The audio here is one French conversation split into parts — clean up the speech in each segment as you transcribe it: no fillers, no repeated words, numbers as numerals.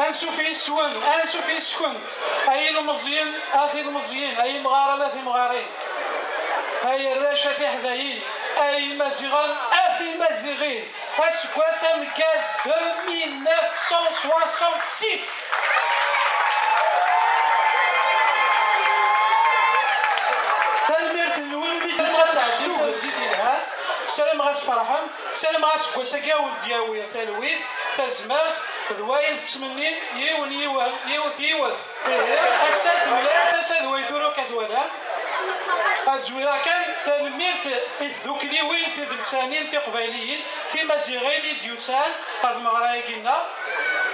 انشوفي سون انشوفي سكنت اي المزيين اثي المزيين اي مغاره لا في مغارين هاي الراشة في حذايين اي مزيغان اثي مزيغين اسكواسا مكاز 2966 تلميرت الولد سلام غاس فرحان سلام غاس كواساكا ودياوية ثالويث تزمرت ذوايث تمنين يون يوث أسات ملات أسات ويثورو كثوالا الزويرة كان تنميرت إثدوكلي وين تذلسانين تقبيليين في مزيغين ديوسان هاد المغرايا كينا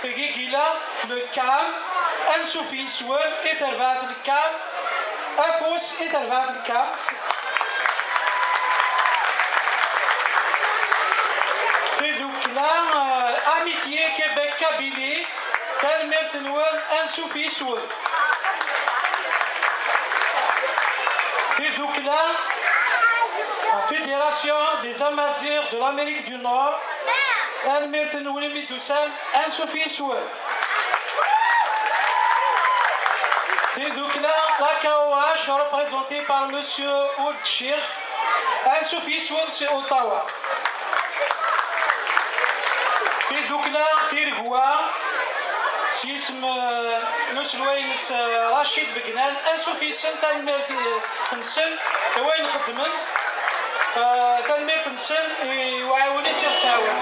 تيجي كيلا مكام أنسوفين سوان إثربات الكام أفوس إثربات الكام Amitié Québec Kabylie, Telmer Senouan, Ansoufi Soul. Fédoukla, la Fédération des Amazirs de l'Amérique du Nord, Telmer Senouan Midousan, Ansoufi Soul. Fédoukla, la KOH représentée par M. Oud Chir, Ansoufi Soul, c'est Ottawa. في دوكنا في رقوا سيسم نسلوينس رشيد بقنان انسو في سن تنمير في نسن وين خدمن تنمير في نسن وعاوني سير تاون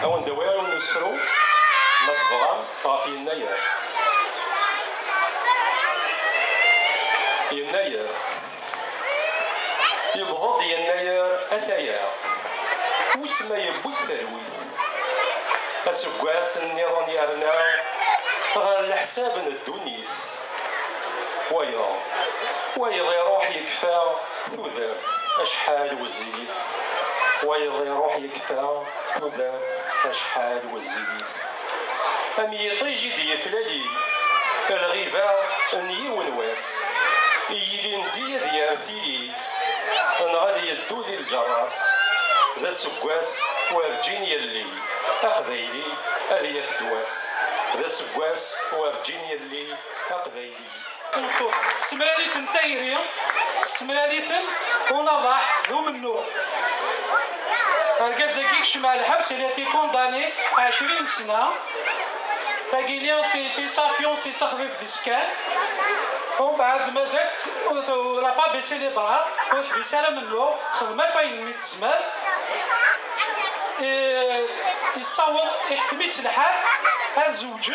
أون دوائر نسفرو مطبعا طافي النير يناير يبغض يناير أثايا واسما يبوت ثلويث أسقاس النيران يرنا غير الحساب الدونيث ويض يروح يكفى ثوذر أشحال وزيف ويض يروح يكفى ثوذر أشحال وزيف أم يطيجي دي فلالي الغيبة ني ونواس يجي ندي ديارتي نغادي يدو ذي الجراس ذا سقاس وارجيني اللي أقضيلي أذي يفدواس ذا سقاس وارجيني اللي أقضيلي سمراليث تايري سمراليث ونضح ذو منو الكازاكيك شمع الحبس اللي تي كونداني 20 سنة تاكيليان تي سافيون سي تخفيف في السكان ومن بعد مازالت لا با بيسي لي برا وحبيسها منو خدمة باين ميت زمان يصور يحتميت الحال الزوج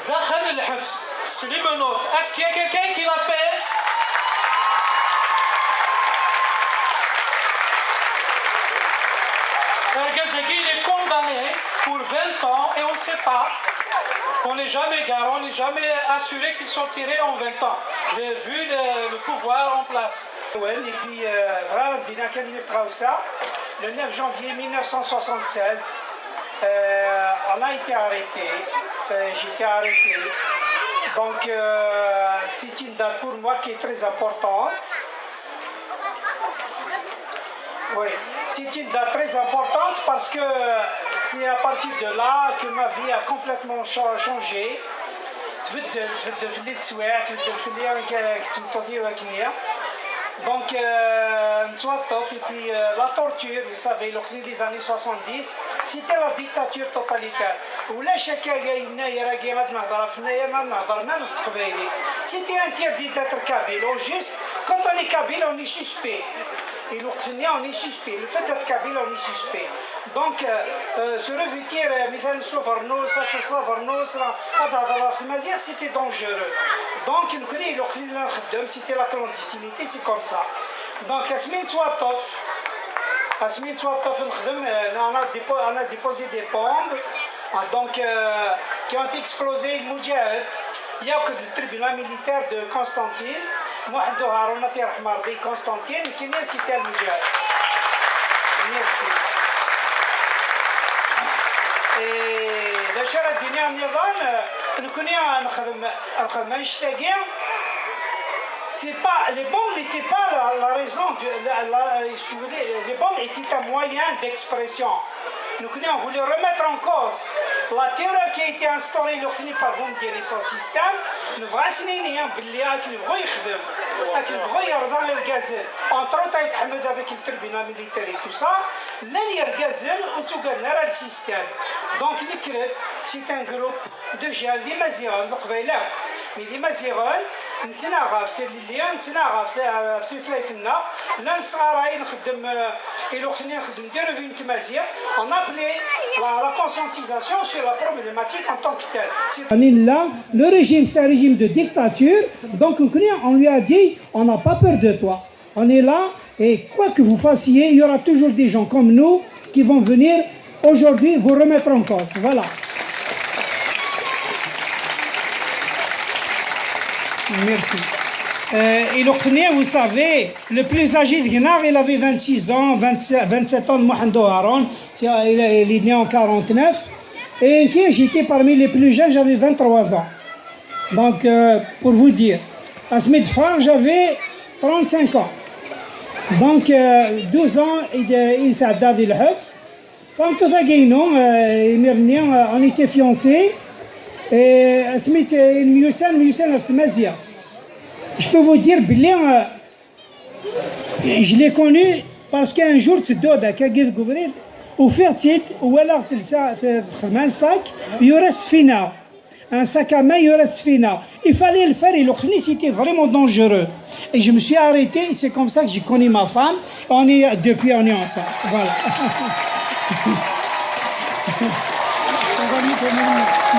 داخل الحبس سليمونوت اسكي كاين كي لابيل Gazaki, il est condamné pour 20 ans et on ne sait pas. On n'est jamais garant, on n'est jamais assuré qu'ils sont tirés en 20 ans. J'ai vu le pouvoir en place. Et puis, le 9 janvier 1976, on a été arrêté. J'étais arrêté. Donc, c'est une date pour moi qui est très importante. Oui, c'est une date très importante parce que c'est à partir de là que ma vie a complètement changé. Donc, et puis la torture, vous savez, les années 70, c'était la dictature totalitaire. C'était interdit d'être kabyle. Juste, quand on est kabyle, on est suspect. Et on est suspect. Le fait d'être kabyle, on est suspect. Donc, se revêtir, c'était dangereux. Donc, c'était la clandestinité, c'est comme ça. Donc, on a déposé des bombes donc, qui ont explosé le Moudjahid. Il y a que le tribunal militaire de Constantine. Mohamed Haroun Constantine, qui est cité le Moudjahid. Merci. Et la chère Dini Amnidan, nous connaissons c'est pas, les bombes n'étaient pas la raison, les bombes étaient un moyen d'expression. Nous on voulait remettre en cause la terreur qui a été instaurée par Bombardier et son système. Nous voulons entre autres avec le tribunal militaire et tout ça, le système. Donc c'est un groupe de gens, les Maziron, mais les Maziron, on appelait la conscientisation sur la problématique en tant que telle. Là, le régime, c'est un régime de dictature, donc on lui a dit, on n'a pas peur de toi. On est là, et quoi que vous fassiez, il y aura toujours des gens comme nous qui vont venir aujourd'hui vous remettre en cause. Voilà. Merci. Et l'Okhtnia, vous savez, le plus âgé de Gnar, il avait 26 ans, 27 ans de Mohamed Haroun, il est né en 49. Et j'étais parmi les plus jeunes, j'avais 23 ans. Donc, pour vous dire, à Smith Farr, j'avais 35 ans. Donc, 12 ans, il s'est adapté le Hubs. Quand on était fiancés, et Smith, je peux vous dire, je l'ai connu parce qu'un jour, au fertit, ou alors un sac, il reste fina. Un sac à main, il reste fina. Il fallait le faire et l'autre, c'était vraiment dangereux. Et je me suis arrêté, et c'est comme ça que j'ai connu ma femme. Depuis, on est ensemble. Voilà.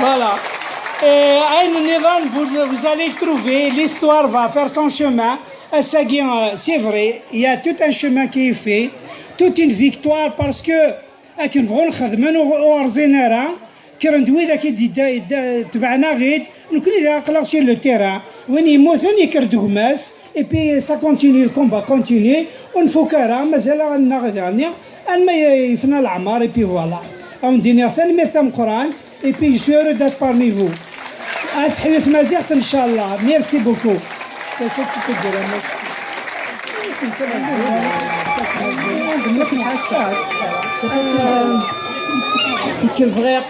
Voilà. Et vous allez trouver, l'histoire va faire son chemin. C'est vrai, il y a tout un chemin qui est fait, toute une victoire parce que avec une vraie خدمة وارزينا كي ندوي ذاك تبعنا غيد نكون إذا sur le terrain وين يموتون يكردوا ماس et puis ça continue le combat continue ونفكرها مازال عندنا غدانيا أن ما يفنى العمار et puis voilà on دينا ثاني مثل قرآن et puis je suis heureux d'être parmi vous أتحيث مزيغت إن شاء الله merci beaucoup الفغير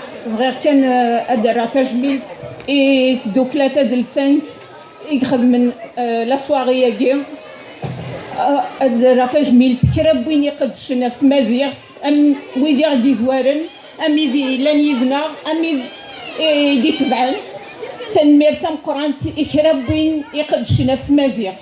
كان أدرى تجميل دوك 3 د السنت يخدم لا سواغي كي راه فجميل كراب وين يقدشنا في مزيغ ام ويدي غدي زوارن ام يدي لان يبنى ام يدي تبعن تنمير تم قران كراب وين يقدشنا في مزيغ